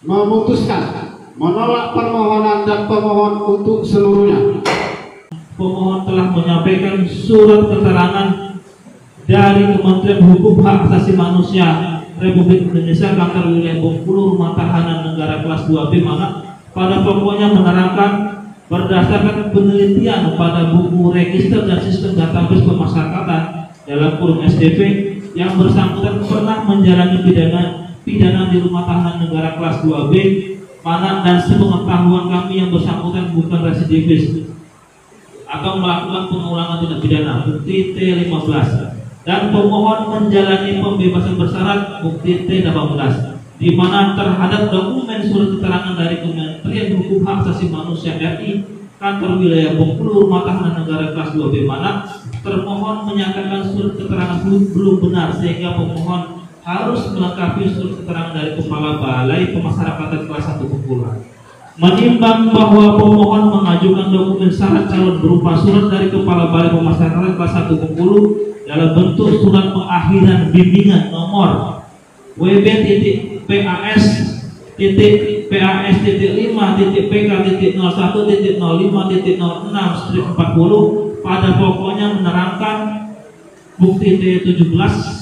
memutuskan menolak permohonan dan pemohon untuk seluruhnya. Pemohon telah menyampaikan surat keterangan dari Kementerian Hukum Hak Asasi Manusia Republik Indonesia Kantor Wilayah Bengkulu Rumah Tahanan Negara kelas 2B, mana pada pokoknya menerangkan berdasarkan penelitian pada buku register dan sistem database pemasyarakatan dalam kurung SDP, yang bersangkutan pernah menjalani pidana di Rumah Tahanan Negara kelas 2B, mana dan sepengetahuan kami yang bersangkutan bukan residivis atau melakukan pengulangan tindak pidana, bukti T15, dan pemohon menjalani pembebasan bersyarat, bukti T18, di mana terhadap dokumen surat keterangan dari Kementerian Hukum Hak Asasi Manusia RI Kantor Wilayah Bengkulu Rumah Tahanan Negara kelas 2B, mana termohon menyatakan surat keterangan belum benar, sehingga pemohon harus melengkapi surat keterangan dari Kepala Balai Pemasyarakatan kelas 1 Bengkulu. Menimbang bahwa pemohon mengajukan dokumen syarat calon berupa surat dari Kepala Balai Pemasyarakatan kelas 1 Bengkulu dalam bentuk surat pengakhiran bimbingan nomor WB.PAS.PA.5.PK.01.05.06/40 pada pokoknya menerangkan bukti T17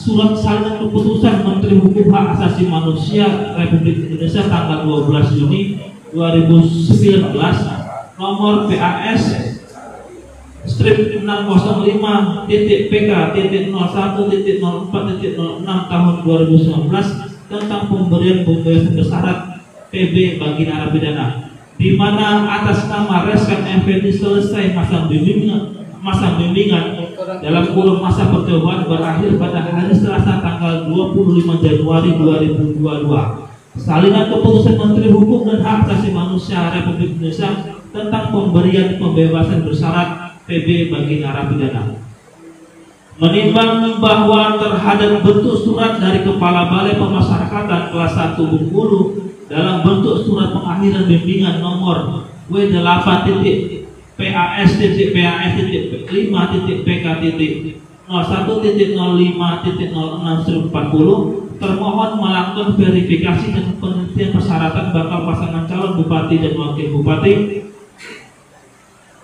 surat salinan keputusan Menteri Hukum Hak Asasi Manusia Republik Indonesia tanggal 12 Juni 2019 nomor PAS strip 605.PK.01.04.06 tahun 2019 tentang pemberian pembebasan bersyarat PB bagi narapidana, di mana atas nama Reskan Effendi selesai masa bimbingan dalam kurun masa percobaan berakhir pada hari Selasa tanggal 25 Januari 2022. Salinan keputusan Menteri Hukum dan Hak Asasi Manusia Republik Indonesia tentang pemberian pembebasan bersyarat PB bagi narapidana. Menimbang bahwa terhadap bentuk surat dari Kepala Balai Pemasyarakatan kelas 1 Bengkulu dalam bentuk surat pengakhiran bimbingan nomor W8.PAS.PA.01.05.06/40 termohon melakukan verifikasi dan penelitian persyaratan bakal pasangan calon bupati dan wakil bupati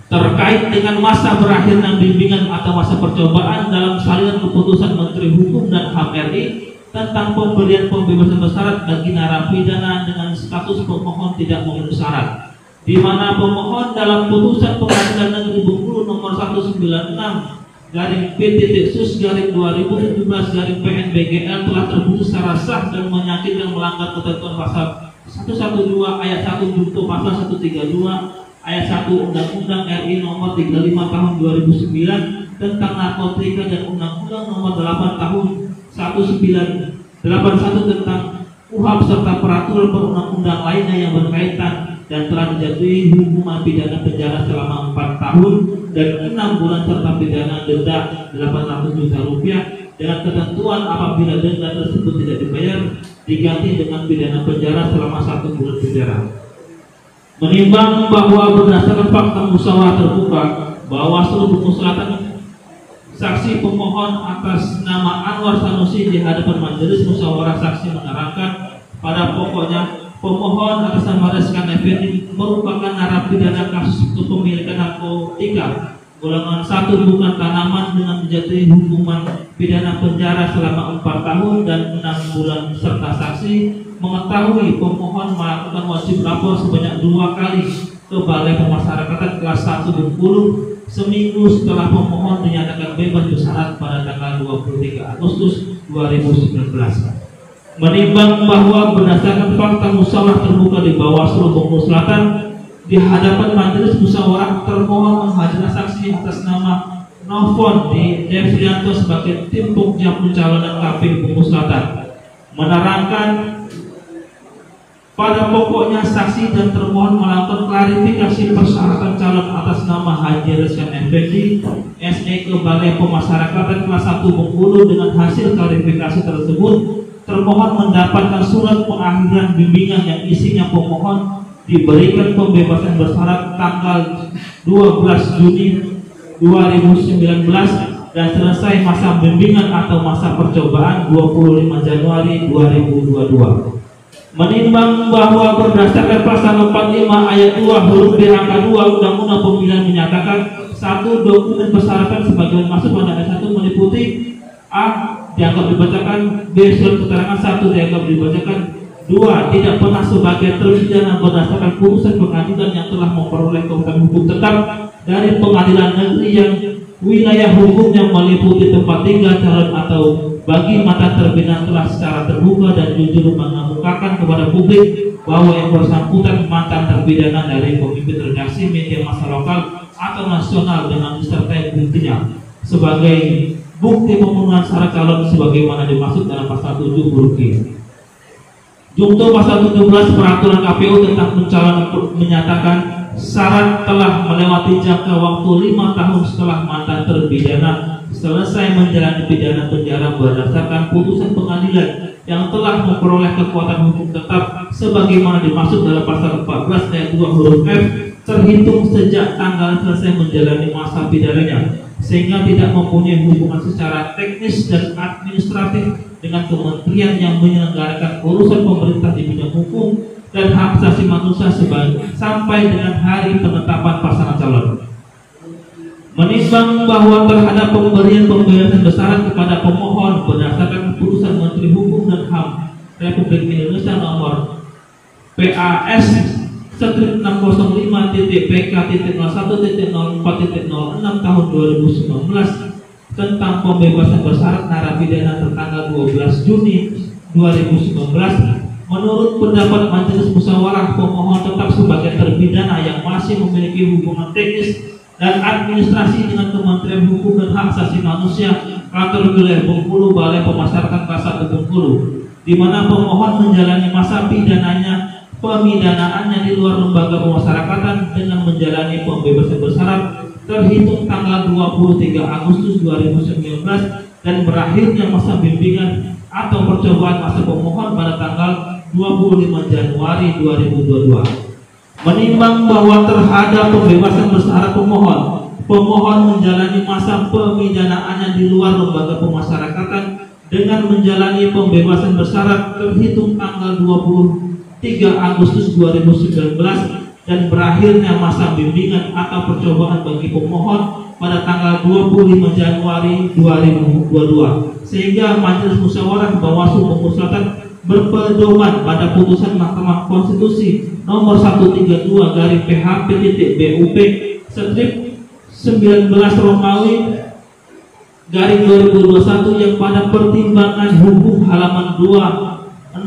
terkait dengan masa berakhirnya bimbingan atau masa percobaan dalam salinan keputusan Menteri Hukum dan HAM RI tentang pemberian pembebasan bersyarat bagi narapidana dengan status pemohon tidak memenuhi syarat, di mana pemohon dalam putusan Pengadilan Negeri Bengkulu nomor 196/Sus/2017/PN-BGL telah terbukti secara sah dan menyakitkan melanggar ketentuan pasal 112 ayat 1 junto pasal 132 ayat 1 Undang-Undang RI nomor 35 tahun 2009 tentang narkotika dan Undang-Undang nomor 8 tahun 1981 tentang KUHP serta peraturan perundang-undang lainnya yang berkaitan, dan telah dijatuhi hukuman pidana penjara selama 4 tahun dan 6 bulan serta pidana denda 800 juta rupiah dengan ketentuan apabila denda tersebut tidak dibayar diganti dengan pidana penjara selama 1 bulan penjara. Menimbang bahwa berdasarkan fakta musyawarah terbuka bahwa seluruh Bengkulu Selatan saksi pemohon atas nama Anwar Sanusi di hadapan majelis musyawarah saksi menerangkan pada pokoknya pemohon atas nama Reskan Effendi merupakan narapidana kasus kepemilikan narkotika golongan 1 bukan tanaman dengan dijatuhi hukuman pidana penjara selama 4 tahun dan 6 bulan serta saksi mengetahui pemohon melakukan wajib lapor sebanyak 2 kali ke Balai Pemasyarakatan kelas 1 Bengkulu seminggu setelah pemohon dinyatakan bebas bersyarat pada tanggal 23 Agustus 2019. Menimbang bahwa berdasarkan fakta musyawarah terbuka di Bawaslu Bengkulu Selatan di hadapan majelis musyawarah termohon menghadirkan saksi atas nama Novon di Devrianto sebagai tim Pokja pencalonan KPU Bengkulu Selatan menerangkan pada pokoknya saksi dan termohon melakukan klarifikasi persyaratan calon atas nama Haji Reskan Effendi SE ke Balai Pemasyarakatan kelas 1 Bengkulu. Dengan hasil klarifikasi tersebut termohon mendapatkan surat pengakhiran bimbingan yang isinya pemohon diberikan pembebasan bersyarat tanggal 12 Juni 2019 dan selesai masa bimbingan atau masa percobaan 25 Januari 2022. Menimbang bahwa berdasarkan pasal 45 ayat 2 huruf B angka 2 Undang-Undang Pemilihan menyatakan satu dokumen persyaratan sebagai masuk pada ayat 1 meliputi A. Dianggap dibacakan. B. Surat keterangan 1 dianggap dibacakan. 2. Tidak pernah sebagai terpidana berdasarkan putusan pengadilan yang telah memperoleh kekuatan hukum tetap dari pengadilan negeri yang wilayah hukumnya meliputi tempat tinggal calon atau bagi mata terpidana telah secara terbuka dan jujur mengemukakan kepada publik bahwa yang bersangkutan mantan terpidana dari pemimpin redaksi media massa lokal atau nasional dengan disertai buktinya sebagai bukti pemenuhan syarat calon sebagaimana dimaksud dalam pasal 7 huruf G. Junto pasal 17 peraturan KPU tentang pencalonan menyatakan syarat telah melewati jangka waktu 5 tahun setelah mantan terpidana selesai menjalani pidana penjara berdasarkan putusan pengadilan yang telah memperoleh kekuatan hukum tetap sebagaimana dimaksud dalam pasal 14 ayat 2 huruf F terhitung sejak tanggal selesai menjalani masa pidananya, sehingga tidak mempunyai hubungan secara teknis dan administratif dengan kementerian yang menyelenggarakan urusan pemerintah di bidang hukum dan hak asasi manusia sampai dengan hari penetapan pasangan calon. Menimbang bahwa terhadap pemberian pembebasan bersyarat kepada pemohon berdasarkan keputusan Menteri Hukum dan HAM Republik Indonesia nomor PAS 605.PK.01.04.06 tahun 2019 tentang pembebasan bersyarat narapidana tertanggal 12 Juni 2019, menurut pendapat Majelis Musyawarah pemohon tetap sebagai terpidana yang masih memiliki hubungan teknis dan administrasi dengan Kementerian Hukum dan Hak Asasi Manusia Kantor Wilayah Bengkulu Balai Pemasyarakatan Kelas 1 Bengkulu, di mana pemohon menjalani masa pemidanaannya di luar lembaga pemasyarakatan dengan menjalani pembebasan bersyarat terhitung tanggal 23 Agustus 2019 dan berakhirnya masa bimbingan atau percobaan masa pemohon pada tanggal 25 Januari 2022. Menimbang bahwa terhadap pembebasan bersyarat pemohon menjalani masa pemidanaannya di luar lembaga pemasyarakatan dengan menjalani pembebasan bersyarat terhitung tanggal 23 Agustus 2019 dan berakhirnya masa bimbingan atau percobaan bagi pemohon pada tanggal 25 Januari 2022, sehingga Majelis Musyawarah Bawaslu Bengkulu Selatan berpedoman pada putusan Mahkamah Konstitusi nomor 132/PHP.BUP strip 19 Romawi garing 2021 yang pada pertimbangan hukum halaman 208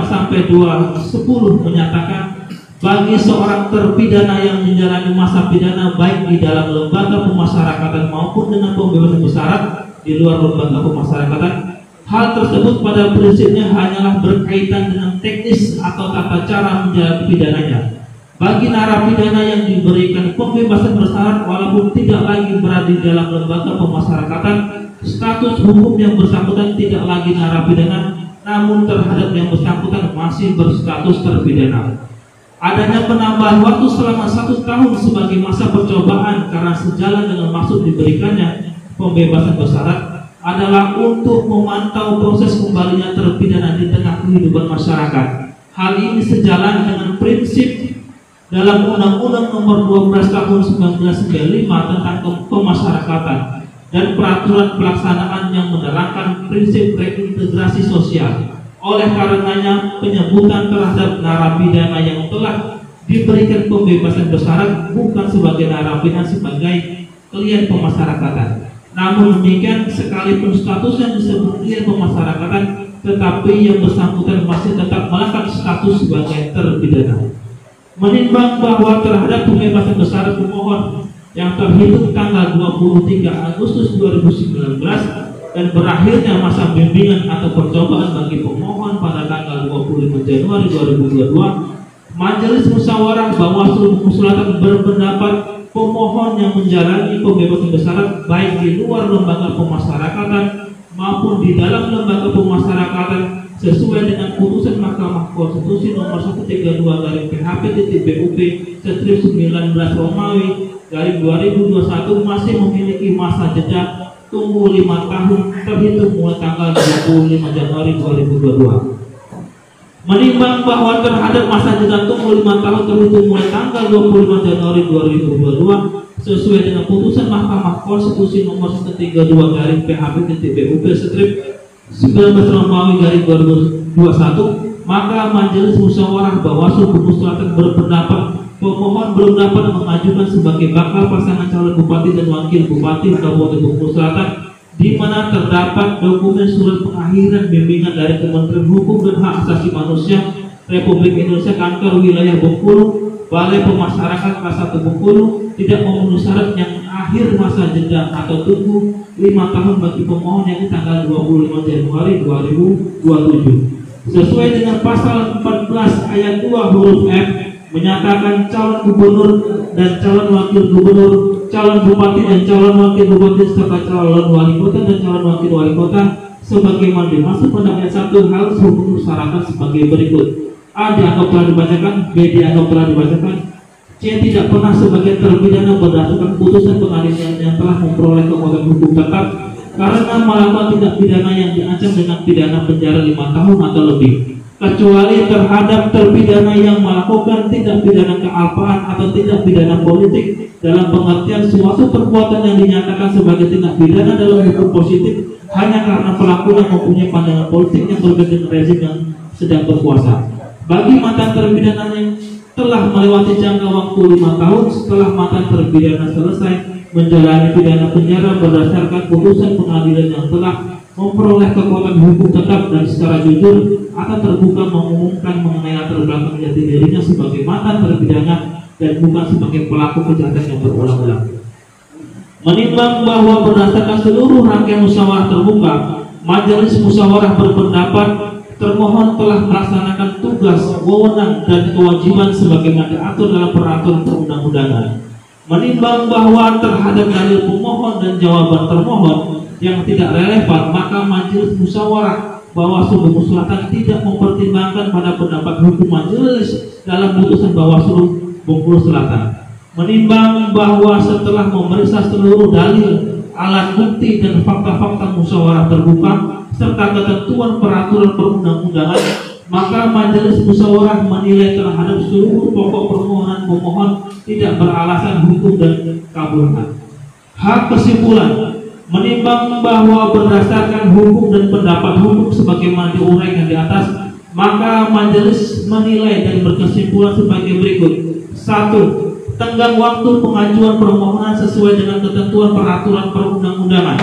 sampai 210 menyatakan bagi seorang terpidana yang menjalani masa pidana baik di dalam lembaga pemasyarakatan maupun dengan pembebasan bersyarat di luar lembaga pemasyarakatan, hal tersebut pada prinsipnya hanyalah berkaitan dengan teknis atau tata cara menjalani pidananya. Bagi narapidana yang diberikan pembebasan bersyarat walaupun tidak lagi berada di dalam lembaga pemasyarakatan, status hukum yang bersangkutan tidak lagi narapidana, namun terhadap yang bersangkutan masih berstatus terpidana. Adanya penambahan waktu selama 1 tahun sebagai masa percobaan karena sejalan dengan maksud diberikannya pembebasan bersyarat adalah untuk memantau proses kembalinya terpidana di tengah kehidupan masyarakat. Hal ini sejalan dengan prinsip dalam Undang-Undang Nomor 12 Tahun 1995 tentang Pemasyarakatan dan peraturan pelaksanaan yang menerangkan prinsip reintegrasi sosial. Oleh karenanya, penyebutan terhadap narapidana yang telah diberikan pembebasan bersyarat bukan sebagai narapidana sebagai klien pemasyarakatan. Namun demikian, sekalipun statusnya disebut klien pemasyarakatan, tetapi yang bersangkutan masih tetap melekat status sebagai terpidana. Menimbang bahwa terhadap pembebasan bersyarat pemohon yang terhitung tanggal 23 Agustus 2019 dan berakhirnya masa bimbingan atau percobaan bagi pemohon pada tanggal 25 Januari 2022, Majelis Musyawarah Bawaslu Bengkulu Selatan berpendapat pemohon yang menjalani pembebasan bersyarat baik di luar lembaga pemasyarakatan maupun di dalam lembaga pemasyarakatan sesuai dengan putusan Mahkamah Konstitusi nomor 132/PHP.BUP strip 19 Romawi dari 2021 masih memiliki masa jeda tunggu 5 tahun terhitung mulai tanggal 25 Januari 2022. Menimbang bahwa terhadap masa jeda tunggu 5 tahun terhitung mulai tanggal 25 Januari 2022 sesuai dengan putusan Mahkamah Konstitusi nomor 132 garing PHB.BUP strip 19 Romawi garing 2021, maka Majelis Musyawarah Bawaslu Bengkulu Selatan berpendapat pemohon belum dapat mengajukan sebagai bakal pasangan calon bupati dan wakil bupati Kabupaten Bengkulu Selatan di mana terdapat dokumen surat pengakhiran bimbingan dari Kementerian Hukum dan Hak Asasi Manusia Republik Indonesia Kantor Wilayah Bengkulu, Balai Pemasyarakatan kelas 1 Bengkulu tidak memenuhi syarat yang akhir masa jeda atau tunggu 5 tahun bagi pemohon yang tanggal 25 Januari 2027. Sesuai dengan pasal 14 ayat 2 huruf F menyatakan calon gubernur dan calon wakil gubernur, calon bupati dan calon wakil bupati serta calon wali kota dan calon wakil wali kota sebagaimana dimaksud pada ayat 1 harus memenuhi syarat sebagai berikut: A. Dianggap telah dibacakan, B. Dianggap telah dibacakan, C. Tidak pernah sebagai terpidana berdasarkan putusan pengadilan yang telah memperoleh kekuatan hukum tetap karena melakukan tindak pidana yang diancam dengan pidana penjara 5 tahun atau lebih, kecuali terhadap terpidana yang melakukan tindak pidana kealpaan atau tindak pidana politik dalam pengertian suatu perbuatan yang dinyatakan sebagai tindak pidana dalam hukum positif hanya karena pelakunya mempunyai pandangan politik yang berbeda dengan rezim yang sedang berkuasa. Bagi mantan terpidana yang telah melewati jangka waktu 5 tahun setelah mantan terpidana selesai menjalani pidana penjara berdasarkan putusan pengadilan yang telah memperoleh kekuatan hukum tetap dan secara jujur akan terbuka mengumumkan mengenai latar belakang jati dirinya sebagai mantan terpidana dan bukan sebagai pelaku kejahatan yang berulang-ulang. Menimbang bahwa berdasarkan seluruh rangkaian musyawarah terbuka, Majelis Musyawarah berpendapat termohon telah melaksanakan tugas, wewenang dan kewajiban sebagaimana diatur dalam peraturan perundang-undangan. Menimbang bahwa terhadap dalil pemohon dan jawaban termohon yang tidak relevan, maka Majelis Musyawarah Bawaslu Bengkulu Selatan tidak mempertimbangkan pada pendapat hukum majelis dalam putusan Bawaslu Bengkulu Selatan. Menimbang bahwa setelah memeriksa seluruh dalil, alat bukti dan fakta-fakta musyawarah terbuka serta ketentuan peraturan perundang-undangan, maka Majelis Musyawarah menilai terhadap seluruh pokok permohonan pemohon tidak beralasan hukum dan kabulkan. Hak kesimpulan. Menimbang bahwa berdasarkan hukum dan pendapat hukum sebagaimana diuraikan di atas, maka majelis menilai dan berkesimpulan sebagai berikut: 1. Tenggang waktu pengajuan permohonan sesuai dengan ketentuan peraturan perundang-undangan.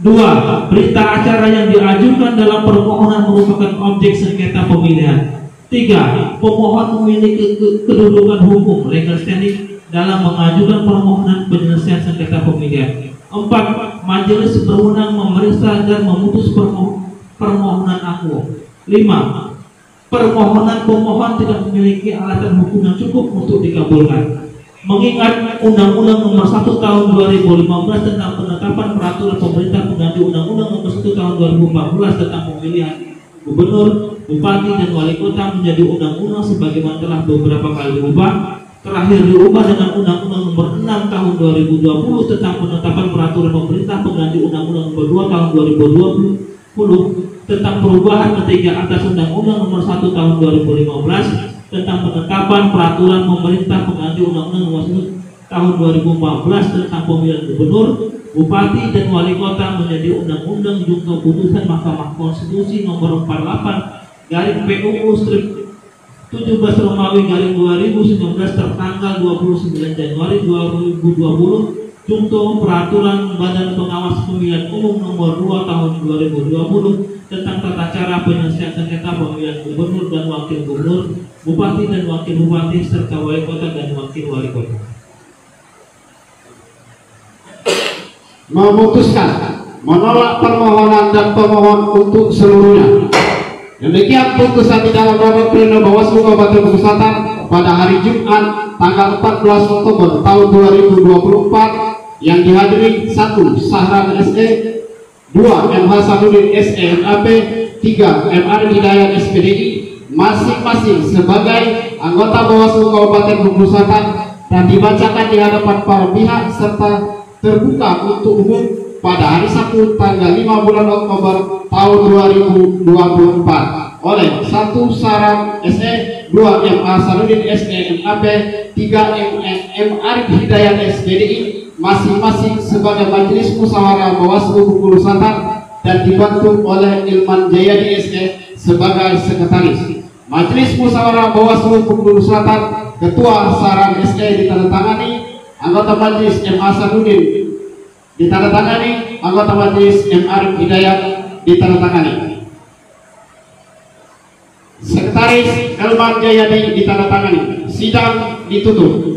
2. Berita acara yang diajukan dalam permohonan merupakan objek sengketa pemilihan. 3. Pemohon memiliki kedudukan hukum legal standing dalam mengajukan permohonan penyelesaian sengketa pemilihan. 4. Majelis berwenang memeriksa dan memutus permohonan akuo. 5. Permohonan pemohon tidak memiliki alasan hukum yang cukup untuk dikabulkan. Mengingat Undang-Undang Nomor 1 Tahun 2015 tentang penetapan peraturan pemerintah pengganti Undang-Undang Nomor 1 Tahun 2014 tentang pemilihan gubernur, bupati, dan wali kota menjadi undang-undang sebagaimana telah beberapa kali diubah. Terakhir diubah dengan Undang-Undang Nomor 6 Tahun 2020 tentang penetapan peraturan pemerintah pengganti Undang-Undang Nomor 2 Tahun 2020 tentang perubahan ketiga atas Undang-Undang Nomor 1 Tahun 2015 tentang penetapan peraturan pemerintah pengganti Undang-Undang Nomor 1 Tahun 2014 tentang pemilihan gubernur, bupati, dan wali kota menjadi undang-undang junto putusan Mahkamah Konstitusi Nomor 48 garing PUU strip 17 Romawi garing 2019 tertanggal 29 Januari 2020 junto peraturan Badan Pengawas Pemilihan Umum Nomor 2 Tahun 2020 tentang tata cara penyelesaian sengketa pemilihan gubernur dan wakil gubernur, bupati dan wakil bupati serta wali kota dan wakil wali kota. Memutuskan menolak permohonan dan pemohon untuk seluruhnya. Demikian putusan di dalam rapat pleno Bawaslu Kabupaten Bengkulu Selatan pada hari Jumat tanggal 14 Oktober tahun 2024 yang dihadiri 1. Sahran SE, 2. MH Sanudin SE MAP, 3. MR Hidayat SPDI masing-masing sebagai anggota Bawaslu Kabupaten Bengkulu Selatan dan dibacakan di hadapan para pihak serta terbuka untuk umum pada hari Sabtu tanggal 5 bulan Oktober tahun 2024 oleh 1 Saram SE, 2 M. Asarudin SE MAP, 3 M. Arif Hidayat SPDI, masing-masing sebagai Majelis Musyawarah Bawaslu Bengkulu Selatan dan dibantu oleh Ilman Jayadi SE sebagai sekretaris. Majelis Musyawarah Bawaslu Bengkulu Selatan, Ketua Saram SE ditandatangani, anggota Majelis M. Asarudin ditandatangani, anggota Majelis M. Arif Hidayat ditandatangani, Sekretaris Ilman Jayadi ditandatangani. Sidang ditutup.